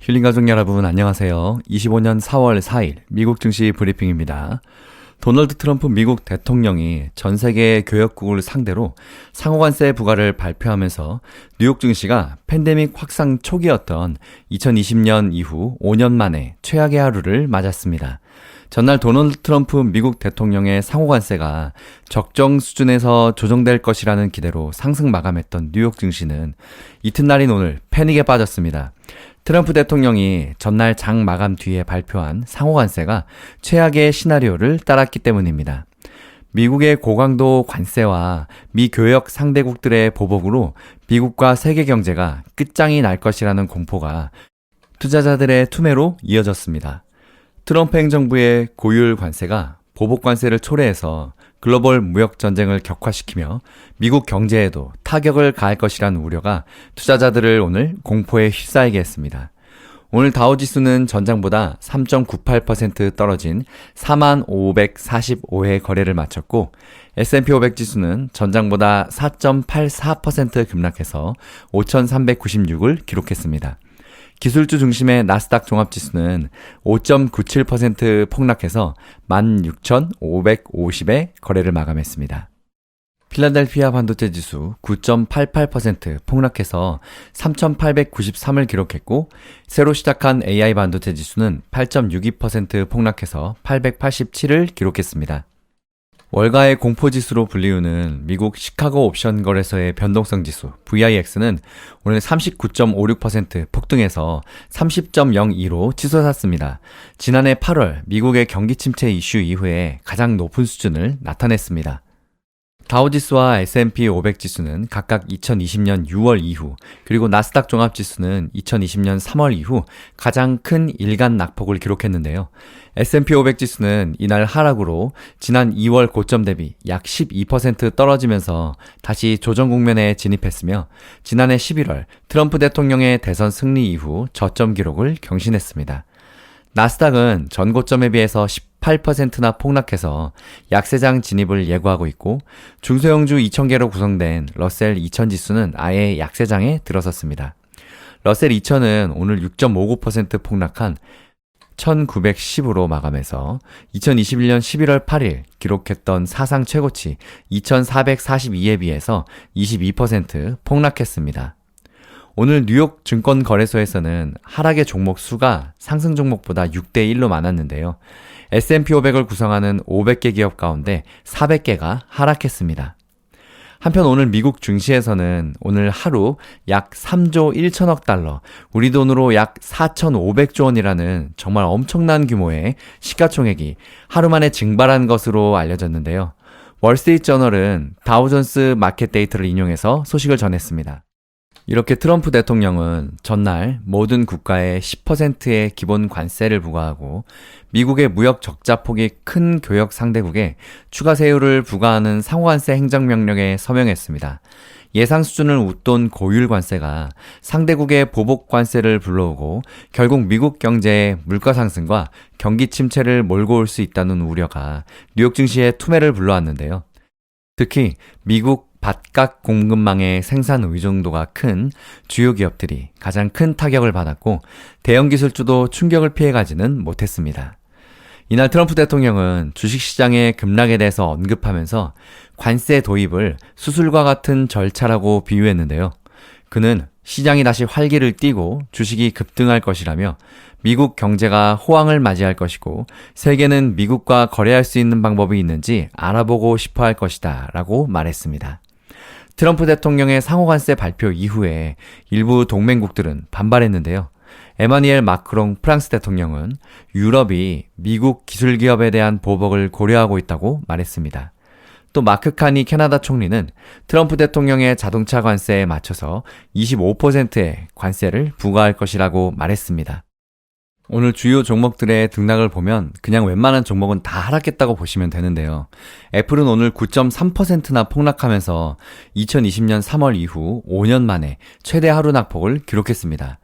힐링가족 여러분 안녕하세요. 25년 4월 4일 미국 증시 브리핑입니다. 도널드 트럼프 미국 대통령이 전 세계 교역국을 상대로 상호관세 부과를 발표하면서 뉴욕 증시가 팬데믹 확산 초기였던 2020년 이후 5년 만에 최악의 하루를 맞았습니다. 전날 도널드 트럼프 미국 대통령의 상호관세가 적정 수준에서 조정될 것이라는 기대로 상승 마감했던 뉴욕 증시는 이튿날인 오늘 패닉에 빠졌습니다. 트럼프 대통령이 전날 장 마감 뒤에 발표한 상호관세가 최악의 시나리오를 따랐기 때문입니다. 미국의 고강도 관세와 미교역 상대국들의 보복으로 미국과 세계 경제가 끝장이 날 것이라는 공포가 투자자들의 투매로 이어졌습니다. 트럼프 행정부의 고율 관세가 보복 관세를 초래해서 글로벌 무역 전쟁을 격화시키며 미국 경제에도 타격을 가할 것이라는 우려가 투자자들을 오늘 공포에 휩싸이게 했습니다. 오늘 다우지수는 전장보다 3.98% 떨어진 45,545회 거래를 마쳤고 S&P 500 지수는 전장보다 4.84% 급락해서 5,396을 기록했습니다. 기술주 중심의 나스닥 종합지수는 5.97% 폭락해서 16,550의 거래를 마감했습니다. 필라델피아 반도체 지수 9.88% 폭락해서 3,893을 기록했고 새로 시작한 AI 반도체 지수는 8.62% 폭락해서 887을 기록했습니다. 월가의 공포지수로 불리우는 미국 시카고 옵션 거래소의 변동성 지수 VIX는 오늘 39.56% 폭등해서 30.02로 치솟았습니다. 지난해 8월 미국의 경기 침체 이슈 이후에 가장 높은 수준을 나타냈습니다. 다우지수와 S&P 500 지수는 각각 2020년 6월 이후 그리고 나스닥 종합지수는 2020년 3월 이후 가장 큰 일간 낙폭을 기록했는데요. S&P 500 지수는 이날 하락으로 지난 2월 고점 대비 약 12% 떨어지면서 다시 조정 국면에 진입했으며 지난해 11월 트럼프 대통령의 대선 승리 이후 저점 기록을 경신했습니다. 나스닥은 전 고점에 비해서 18%나 폭락해서 약세장 진입을 예고하고 있고 중소형주 2,000개로 구성된 러셀 2000 지수는 아예 약세장에 들어섰습니다. 러셀 2000은 오늘 6.59% 폭락한 1910으로 마감해서 2021년 11월 8일 기록했던 사상 최고치 2442에 비해서 22% 폭락했습니다. 오늘 뉴욕 증권거래소에서는 하락의 종목 수가 상승 종목보다 6대 1로 많았는데요. S&P 500을 구성하는 500개 기업 가운데 400개가 하락했습니다. 한편 오늘 미국 증시에서는 오늘 하루 약 3조 1천억 달러, 우리 돈으로 약 4,500조 원이라는 정말 엄청난 규모의 시가총액이 하루 만에 증발한 것으로 알려졌는데요. 월스트리트저널은 다우존스 마켓 데이터를 인용해서 소식을 전했습니다. 이렇게 트럼프 대통령은 전날 모든 국가에 10%의 기본 관세를 부과하고 미국의 무역 적자 폭이 큰 교역 상대국에 추가 세율을 부과하는 상호관세 행정명령에 서명했습니다. 예상 수준을 웃돈 고율 관세가 상대국의 보복 관세를 불러오고 결국 미국 경제의 물가 상승과 경기 침체를 몰고 올 수 있다는 우려가 뉴욕 증시의 투매를 불러왔는데요. 특히 미국 밭각 공급망의 생산 의존도가 큰 주요 기업들이 가장 큰 타격을 받았고 대형 기술주도 충격을 피해가지는 못했습니다. 이날 트럼프 대통령은 주식시장의 급락에 대해서 언급하면서 관세 도입을 수술과 같은 절차라고 비유했는데요. 그는 시장이 다시 활기를 띠고 주식이 급등할 것이라며 미국 경제가 호황을 맞이할 것이고 세계는 미국과 거래할 수 있는 방법이 있는지 알아보고 싶어 할 것이다 라고 말했습니다. 트럼프 대통령의 상호관세 발표 이후에 일부 동맹국들은 반발했는데요. 에마뉘엘 마크롱 프랑스 대통령은 유럽이 미국 기술기업에 대한 보복을 고려하고 있다고 말했습니다. 또 마크 카니 캐나다 총리는 트럼프 대통령의 자동차 관세에 맞춰서 25%의 관세를 부과할 것이라고 말했습니다. 오늘 주요 종목들의 등락을 보면 그냥 웬만한 종목은 다 하락했다고 보시면 되는데요. 애플은 오늘 9.3%나 폭락하면서 2020년 3월 이후 5년 만에 최대 하루 낙폭을 기록했습니다.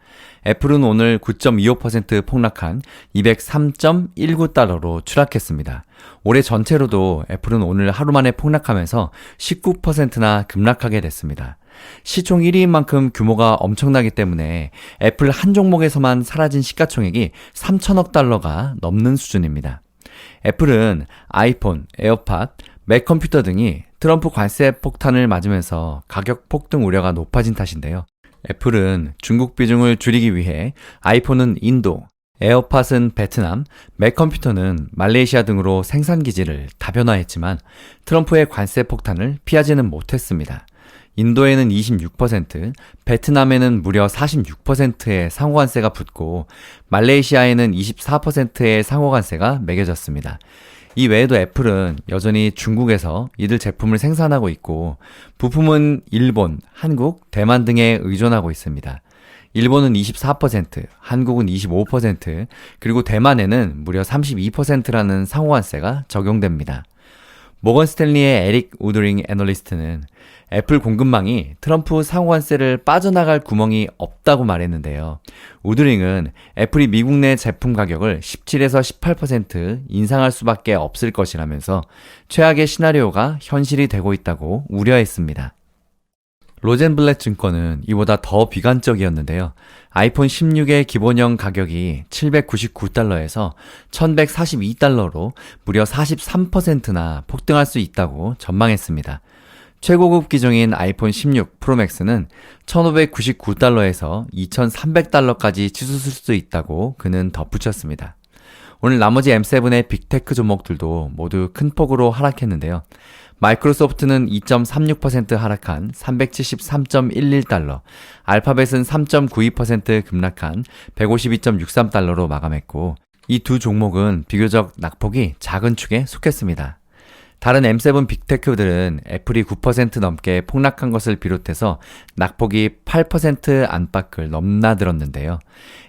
애플은 오늘 9.25% 폭락한 203.19달러로 추락했습니다. 올해 전체로도 애플은 오늘 하루 만에 폭락하면서 19%나 급락하게 됐습니다. 시총 1위인 만큼 규모가 엄청나기 때문에 애플 한 종목에서만 사라진 시가총액이 3천억 달러가 넘는 수준입니다. 애플은 아이폰, 에어팟, 맥 컴퓨터 등이 트럼프 관세 폭탄을 맞으면서 가격 폭등 우려가 높아진 탓인데요. 애플은 중국 비중을 줄이기 위해 아이폰은 인도, 에어팟은 베트남, 맥 컴퓨터는 말레이시아 등으로 생산 기지를 다변화했지만 트럼프의 관세 폭탄을 피하지는 못했습니다. 인도에는 26%, 베트남에는 무려 46%의 상호관세가 붙고 말레이시아에는 24%의 상호관세가 매겨졌습니다. 이 외에도 애플은 여전히 중국에서 이들 제품을 생산하고 있고 부품은 일본, 한국, 대만 등에 의존하고 있습니다. 일본은 24%, 한국은 25%, 그리고 대만에는 무려 32%라는 상호관세가 적용됩니다. 모건 스탠리의 에릭 우드링 애널리스트는 애플 공급망이 트럼프 상호관세를 빠져나갈 구멍이 없다고 말했는데요. 우드링은 애플이 미국 내 제품 가격을 17에서 18% 인상할 수밖에 없을 것이라면서 최악의 시나리오가 현실이 되고 있다고 우려했습니다. 로젠블렛 증권은 이보다 더 비관적이었는데요. 아이폰 16의 기본형 가격이 799달러에서 1142달러로 무려 43%나 폭등할 수 있다고 전망했습니다. 최고급 기종인 아이폰 16 프로맥스는 1599달러에서 2300달러까지 치솟을 수 있다고 그는 덧붙였습니다. 오늘 나머지 M7의 빅테크 종목들도 모두 큰 폭으로 하락했는데요. 마이크로소프트는 2.36% 하락한 373.11달러, 알파벳은 3.92% 급락한 152.63달러로 마감했고 이 두 종목은 비교적 낙폭이 작은 축에 속했습니다. 다른 M7 빅테크들은 애플이 9% 넘게 폭락한 것을 비롯해서 낙폭이 8% 안팎을 넘나들었는데요.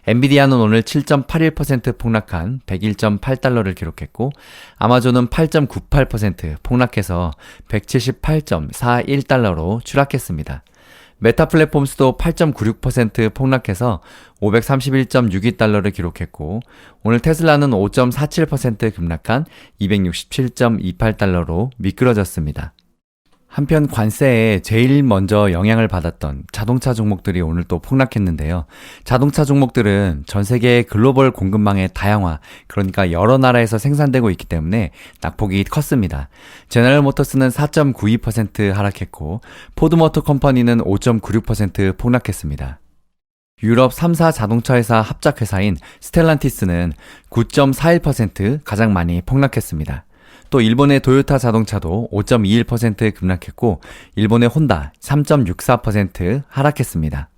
엔비디아는 오늘 7.81% 폭락한 101.8달러를 기록했고 아마존은 8.98% 폭락해서 178.41달러로 추락했습니다. 메타 플랫폼스도 8.96% 폭락해서 531.62달러를 기록했고 오늘 테슬라는 5.47% 급락한 267.28달러로 미끄러졌습니다. 한편 관세에 제일 먼저 영향을 받았던 자동차 종목들이 오늘 또 폭락했는데요. 자동차 종목들은 전 세계의 글로벌 공급망의 다양화, 그러니까 여러 나라에서 생산되고 있기 때문에 낙폭이 컸습니다. 제너럴 모터스는 4.92% 하락했고 포드모터 컴퍼니는 5.96% 폭락했습니다. 유럽 3사 자동차 회사 합작회사인 스텔란티스는 9.41% 가장 많이 폭락했습니다. 또 일본의 도요타 자동차도 5.21% 급락했고 일본의 혼다 3.64% 하락했습니다.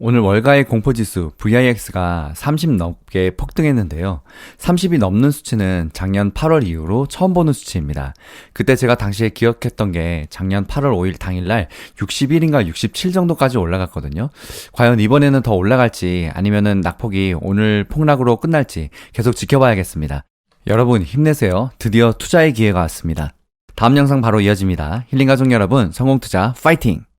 오늘 월가의 공포지수 VIX가 30 넘게 폭등했는데요. 30이 넘는 수치는 작년 8월 이후로 처음 보는 수치입니다. 그때 제가 당시에 기억했던 게 작년 8월 5일 당일날 61인가 67 정도까지 올라갔거든요. 과연 이번에는 더 올라갈지 아니면은 낙폭이 오늘 폭락으로 끝날지 계속 지켜봐야겠습니다. 여러분 힘내세요. 드디어 투자의 기회가 왔습니다. 다음 영상 바로 이어집니다. 힐링가족 여러분 성공투자 파이팅!